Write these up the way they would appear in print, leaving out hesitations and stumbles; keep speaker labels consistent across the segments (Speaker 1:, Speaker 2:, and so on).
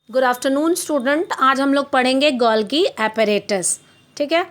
Speaker 1: Good afternoon student. आज हम लोग पढ़ेंगे गोल्गी एपरेटस। ठीक है,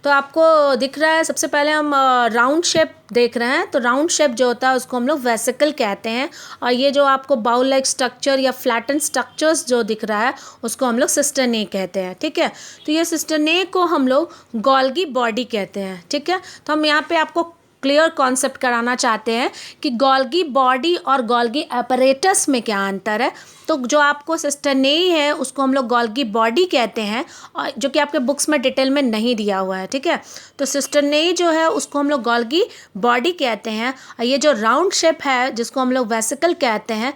Speaker 1: तो आपको दिख रहा है, सबसे पहले हम राउंड शेप देख रहे हैं। तो राउंड शेप जो होता है उसको हम लोग वेसिकल कहते हैं, और ये जो आपको बाउल लाइक स्ट्रक्चर या फ्लैटन स्ट्रक्चर्स जो दिख रहा है उसको हम लोग सिस्टरने कहते हैं। ठीक है, तो ये सिस्टरने को हम लोग गोल्गी बॉडी कहते हैं। ठीक है, तो हम यहाँ पे आपको क्लियर कॉन्सेप्ट कराना चाहते हैं कि गोल्गी बॉडी और गोल्गी एपरेटस में क्या अंतर है। तो जो आपको सिस्टरनेई है उसको हम लोग गोल्गी बॉडी कहते हैं, और जो कि आपके बुक्स में डिटेल में नहीं दिया हुआ है। ठीक है, तो सिस्टरनेई जो है उसको हम लोग गोल्गी बॉडी कहते हैं, और ये जो राउंड शेप है जिसको हम लोग वेसिकल कहते हैं।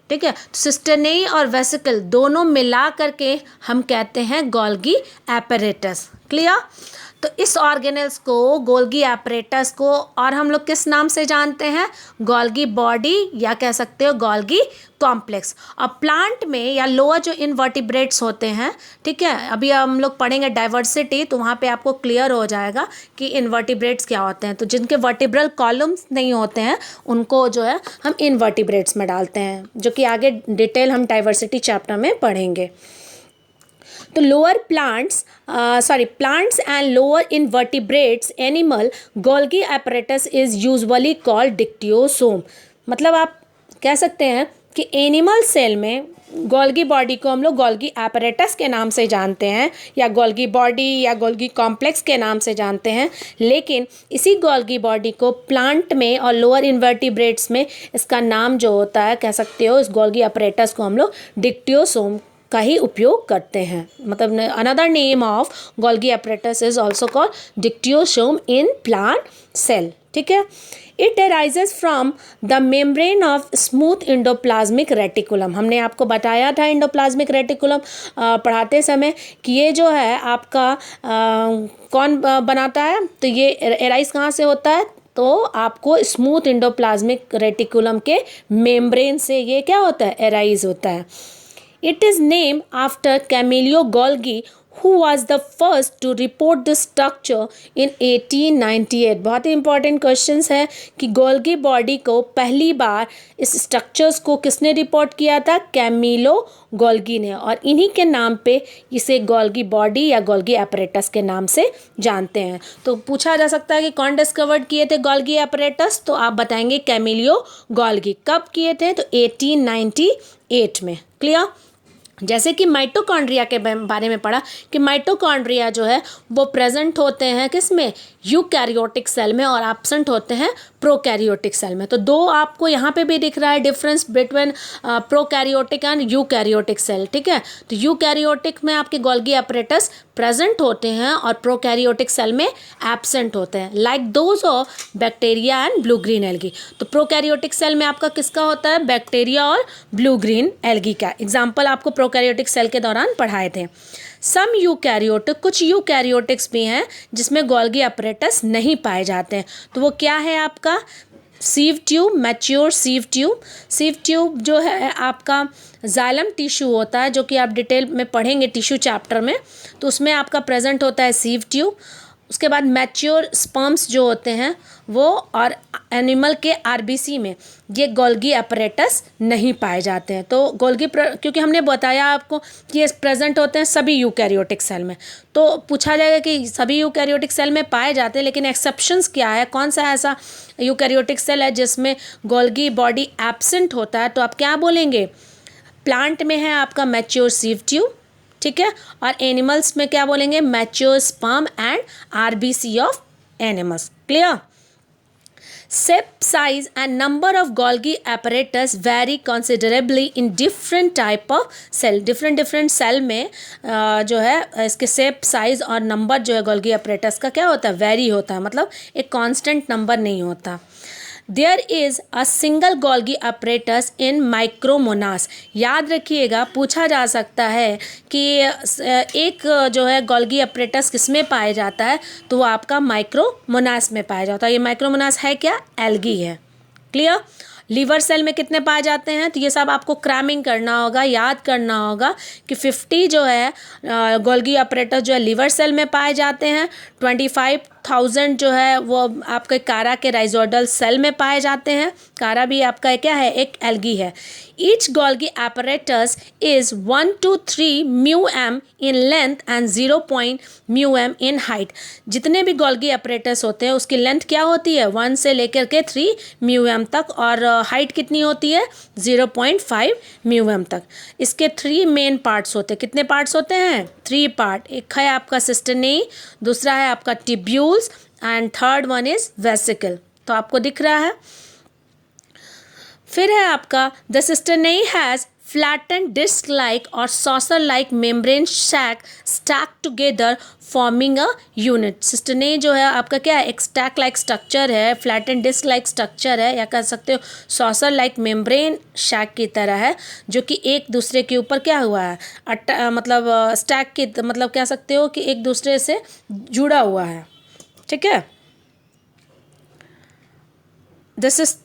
Speaker 1: ठीक है, सिस्टरनेई और वेसिकल दोनों मिला करके हम कहते हैं गोल्गी एपरेटस। क्लियर? तो इस ऑर्गेनेल्स को, गोल्गी एपरेटस को, और हम लोग किस नाम से जानते हैं? गोल्गी बॉडी, या कह सकते हो गोल्गी कॉम्प्लेक्स। और प्लांट में या लोअर जो इनवर्टिब्रेट्स होते हैं, ठीक है, अभी हम लोग पढ़ेंगे डाइवर्सिटी, तो वहाँ पे आपको क्लियर हो जाएगा कि इनवर्टिब्रेट्स क्या होते हैं। तो जिनके वर्टिब्रल कॉलम्स नहीं होते हैं उनको जो है हम इनवर्टिब्रेट्स में डालते हैं, जो कि आगे डिटेल हम डाइवर्सिटी चैप्टर में पढ़ेंगे। तो lower plants and lower invertebrates animal Golgi apparatus is usually called dictyosome. मतलब आप कह सकते हैं कि एनिमल सेल में गोल्गी बॉडी को हम लोग गोल्गी एपरेटस के नाम से जानते हैं, या गोल्गी बॉडी या गोल्गी कॉम्प्लेक्स के नाम से जानते हैं। लेकिन इसी गोल्गी बॉडी को प्लांट में और लोअर इनवर्टिब्रेट्स में इसका नाम जो होता है, कह सकते हो, इस गोल्गी एपरेटस को हम लोग डिक्टियोसोम का ही उपयोग करते हैं। मतलब another name of Golgi apparatus is also called dictyosome in plant cell. ठीक है, it arises from the membrane of smooth endoplasmic reticulum. हमने आपको बताया था इंडोप्लाज्मिक रेटिकुलम पढ़ाते समय कि ये जो है आपका कौन बनाता है। तो ये अराइज कहाँ से होता है? तो आपको स्मूथ इंडोप्लाज्मिक रेटिकुलम के मेम्ब्रेन से ये क्या होता है? अराइज होता है। It is named after Camillo Golgi, who was the first to report this structure in 1898। बहुत ही इंपॉर्टेंट क्वेश्चंस है कि गोल्गी बॉडी को पहली बार इस स्ट्रक्चर्स को किसने रिपोर्ट किया था? कैमिलो गोल्गी ने, और इन्हीं के नाम पे इसे गोल्गी बॉडी या गोल्गी एपरेटस के नाम से जानते हैं। तो पूछा जा सकता है कि कौन डिस्कवर्ड किए थे गोल्गी एपरेटस? तो आप बताएंगे कैमिलियो गोल्गी। कब किए थे? तो 1898 में। क्लियर? जैसे कि माइटोकॉन्ड्रिया के बारे में पढ़ा कि माइटोकॉन्ड्रिया जो है वो प्रेजेंट होते हैं किस में? यूकैरियोटिक सेल में, और एब्सेंट होते हैं प्रोकैरियोटिक सेल में। तो दो आपको यहाँ पे भी दिख रहा है difference between prokaryotic and eukaryotic cell. ठीक है, तो यूकैरियोटिक में आपके गोल्गी एपरेटस प्रेजेंट होते हैं और प्रोकैरियोटिक सेल में एब्सेंट होते हैं, like those of bacteria and blue green algae. तो प्रोकैरियोटिक सेल में आपका किसका होता है? बैक्टीरिया और ब्लू ग्रीन एल्गी का एग्जाम्पल आपको प्रोकैरियोटिक सेल के दौरान पढ़ाए थे। सम यूकैरियोटिक, कुछ यूकैरियोटिक्स भी हैं जिसमें गोल्गी एपरेटस नहीं पाए जाते हैं। तो वो क्या है आपका? Sieve tube, mature sieve tube. Sieve tube जो है आपका जाइलम टिश्यू होता है, जो कि आप डिटेल में पढ़ेंगे टिश्यू चैप्टर में। तो उसमें आपका प्रेजेंट होता है सीव ट्यूब। उसके बाद मैच्योर स्पर्म्स जो होते हैं वो, और एनिमल के आरबीसी में ये गोल्गी एपरेटस नहीं पाए जाते हैं। तो गोल्गी क्योंकि हमने बताया आपको कि ये प्रेजेंट होते हैं सभी यूकैरियोटिक सेल में, तो पूछा जाएगा कि सभी यूकैरियोटिक सेल में पाए जाते हैं, लेकिन एक्सेप्शंस क्या है? कौन सा ऐसा यूकैरियोटिक सेल है जिसमें गोल्गी बॉडी एब्सेंट होता है? तो आप क्या बोलेंगे? प्लांट में है आपका मैच्योर सीव ट्यूब, ठीक है, और एनिमल्स में क्या बोलेंगे? Mature sperm and RBC of animals. Clear? Shape, size and number of Golgi apparatus vary considerably in different type of cell। different cell में जो है इसके शेप, साइज और नंबर जो है गोल्गी apparatus का क्या होता है? वेरी होता है, मतलब एक कांस्टेंट नंबर नहीं होता। There is a single Golgi apparatus in Micromonas. याद रखिएगा, पूछा जा सकता है कि एक जो है गोल्गी apparatus किस में पाया जाता है? तो वो आपका माइक्रोमोनास में पाया जाता है। ये माइक्रोमोनास है क्या? एल्गी है। क्लियर? लीवर सेल में कितने पाए जाते हैं? तो ये सब आपको क्रैमिंग करना होगा, याद करना होगा कि 50 जो है गोल्गी एपरेटस जो है लीवर सेल में पाए जाते हैं, 25 1000 जो है वो आपके कारा के राइजोइडल सेल में पाए जाते हैं। कारा भी आपका क्या है, एक एल्गी है। Each Golgi apparatus is 1 to 3 μm in length and 0 μm in height। जितने भी गोल्गी apparatus होते हैं उसकी लेंथ क्या होती है, 1 से लेकर के 3 μm तक, और हाइट कितनी होती है, 0.5 μm तक। इसके 3 मेन पार्ट्स होते हैं। कितने पार्ट्स होते हैं, 3 पार्ट। एक है आपका सिस्टनी, दूसरा है आपका tubules and third one is vesicle. तो आपको दिख रहा है। फिर है आपका the cisternae has flattened disc like or saucer like membrane sac stacked together forming a unit। सिस्टनी जो है आपका क्या है, एक स्टैक लाइक स्ट्रक्चर है, फ्लैटेंड डिस्क लाइक स्ट्रक्चर है, या कह सकते हो सॉसर लाइक मेम्ब्रेन शैक की तरह है, जो कि एक दूसरे के ऊपर क्या हुआ है, मतलब स्टैक की, मतलब कह सकते हो कि एक दूसरे से जुड़ा हुआ है। ठीक है। This is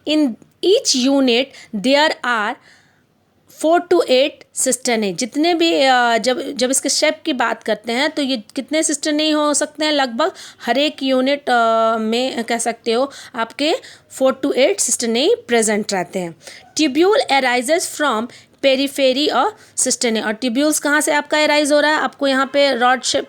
Speaker 1: in each unit there are 4 to 8 सिस्टनी। जितने भी जब इसके शेप की बात करते हैं तो ये कितने सिस्टनी हो सकते हैं, लगभग हर एक यूनिट में कह सकते हो आपके 4 to 8 सिस्टनी प्रेजेंट रहते हैं। ट्यूब्यूल अराइजेज फ्रॉम पेरीफेरी और सिस्टनी। और ट्यूब्यूल्स कहाँ से आपका एराइज हो रहा है, आपको यहाँ पे रॉड शेप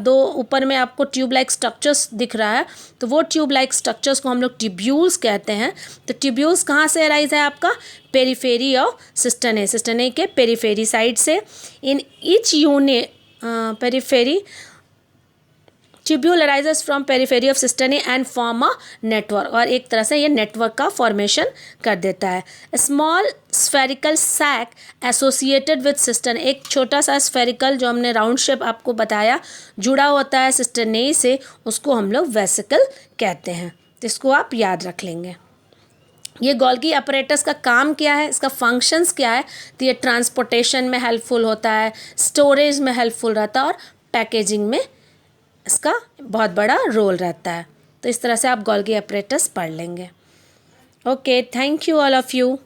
Speaker 1: 2 ऊपर में आपको ट्यूब लाइक स्ट्रक्चर्स दिख रहा है, तो वो ट्यूब लाइक स्ट्रक्चर्स को हम लोग ट्यूब्यूल्स कहते हैं। तो ट्यूब्यूल्स कहाँ से एराइज है आपका, पेरीफेरी और सिस्टनी, सिस्टनी के पेरीफेरी साइड से। In each unit periphery tubule arises from periphery of cisternae and form a network. और एक तरह से ये नेटवर्क का फॉर्मेशन कर देता है। Small spherical sac associated with cisternae, एक छोटा सा स्फेरिकल जो हमने राउंड शेप आपको बताया जुड़ा होता है सिस्टनी से, उसको हम लोग वेसिकल कहते हैं। तो इसको आप याद रख लेंगे। ये गोल्गी अपरेटस का काम क्या है, इसका फंक्शंस क्या है, तो ये ट्रांसपोर्टेशन में हेल्पफुल होता है, स्टोरेज में हेल्पफुल रहता है, और पैकेजिंग में इसका बहुत बड़ा रोल रहता है। तो इस तरह से आप गोल्गी अपरेटस पढ़ लेंगे। Okay, thank you all of you.